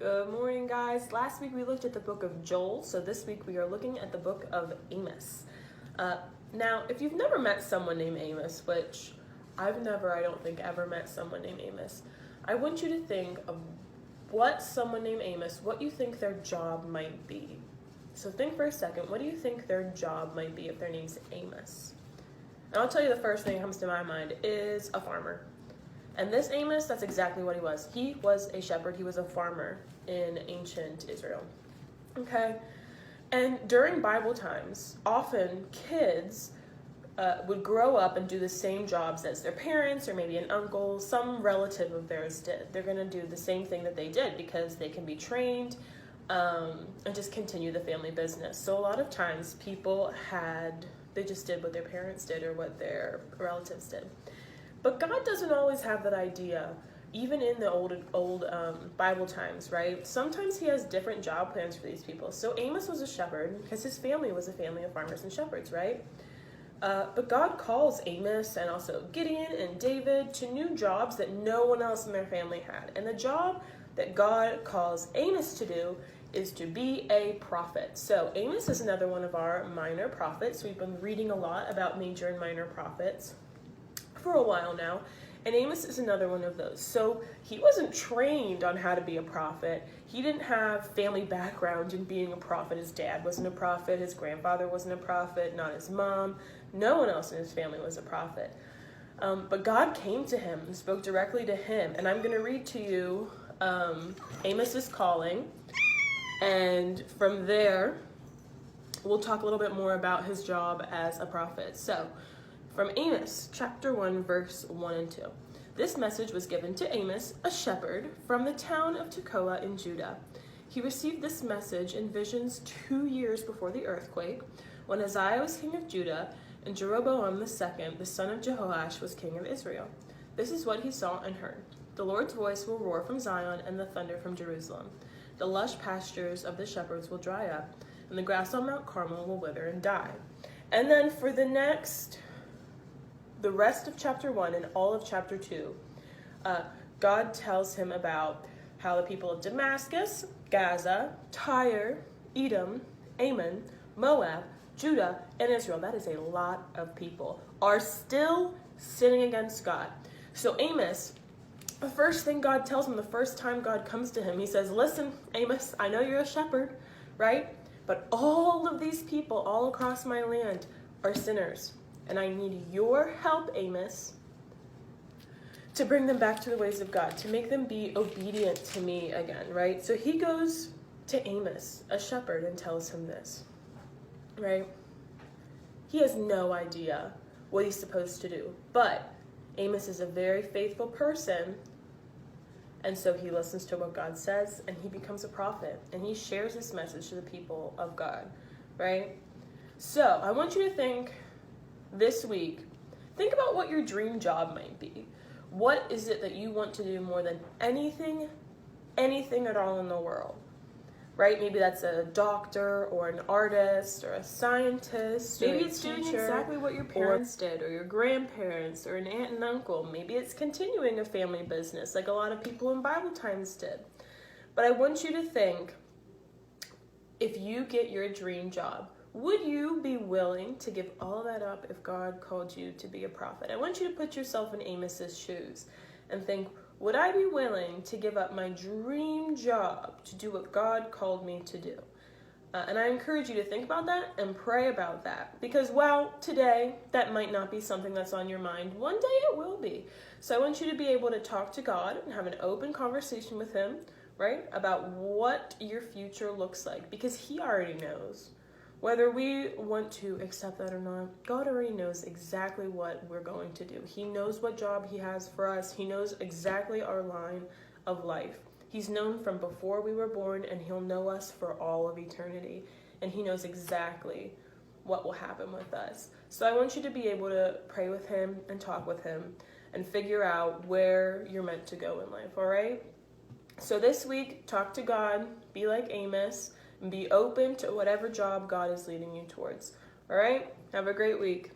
Good morning, guys. Last week we looked at the book of Joel, so this week we are looking at the book of Amos. Now, if you've never met someone named Amos, which I've never, I don't think, ever met someone named Amos, I want you to think of what someone named Amos, what you think their job might be. So think for a second, what do you think their job might be if their name's Amos? And I'll tell you the first thing that comes to my mind is a farmer. And this Amos, that's exactly what he was. He was a shepherd. He was a farmer in ancient Israel. Okay? And during Bible times, often kids would grow up and do the same jobs as their parents or maybe an uncle, some relative of theirs did. They're going to do the same thing that they did because they can be trained and just continue the family business. So a lot of times people they just did what their parents did or what their relatives did. But God doesn't always have that idea, even in the old Bible times, right? Sometimes he has different job plans for these people. So Amos was a shepherd because his family was a family of farmers and shepherds, right? But God calls Amos and also Gideon and David to new jobs that no one else in their family had. And the job that God calls Amos to do is to be a prophet. So Amos is another one of our minor prophets. We've been reading a lot about major and minor prophets for a while now, and Amos is another one of those. So he wasn't trained on how to be a prophet. He didn't have family background in being a prophet. His dad wasn't a prophet, his grandfather wasn't a prophet, not his mom. No one else in his family was a prophet. But God came to him and spoke directly to him. And I'm going to read to you Amos's calling, and from there we'll talk a little bit more about his job as a prophet. So from Amos, chapter 1, verse 1 and 2. This message was given to Amos, a shepherd, from the town of Tekoa in Judah. He received this message in visions 2 years before the earthquake, when Uzziah was king of Judah, and Jeroboam II, the son of Jehoash, was king of Israel. This is what he saw and heard. The Lord's voice will roar from Zion, and the thunder from Jerusalem. The lush pastures of the shepherds will dry up, and the grass on Mount Carmel will wither and die. And then for the rest of chapter 1 and all of chapter 2, God tells him about how the people of Damascus, Gaza, Tyre, Edom, Ammon, Moab, Judah, and Israel, that is a lot of people, are still sinning against God. So Amos, the first thing God tells him, the first time God comes to him, he says, listen, Amos, I know you're a shepherd, right? But all of these people all across my land are sinners. And I need your help, Amos, to bring them back to the ways of God, to make them be obedient to me again, right? So he goes to Amos, a shepherd, and tells him this, right? He has no idea what he's supposed to do. But Amos is a very faithful person, and so he listens to what God says, and he becomes a prophet, and he shares this message to the people of God, right? So I want you to think this week, think about what your dream job might be. What is it that you want to do more than anything at all in the world, right? Maybe that's a doctor or an artist or a scientist. Maybe it's doing exactly what your parents did or your grandparents or an aunt and uncle. Maybe it's continuing a family business like a lot of people in Bible times did. But I want you to think, if you get your dream job, would you be willing to give all that up if God called you to be a prophet? I want you to put yourself in Amos's shoes and think, would I be willing to give up my dream job to do what God called me to do? And I encourage you to think about that and pray about that. Because while today that might not be something that's on your mind, one day it will be. So I want you to be able to talk to God and have an open conversation with him, right, about what your future looks like. Because he already knows. Whether we want to accept that or not, God already knows exactly what we're going to do. He knows what job he has for us. He knows exactly our line of life. He's known from before we were born, and he'll know us for all of eternity. And he knows exactly what will happen with us. So I want you to be able to pray with him and talk with him and figure out where you're meant to go in life, all right? So this week, talk to God, be like Amos, and be open to whatever job God is leading you towards. All right? Have a great week.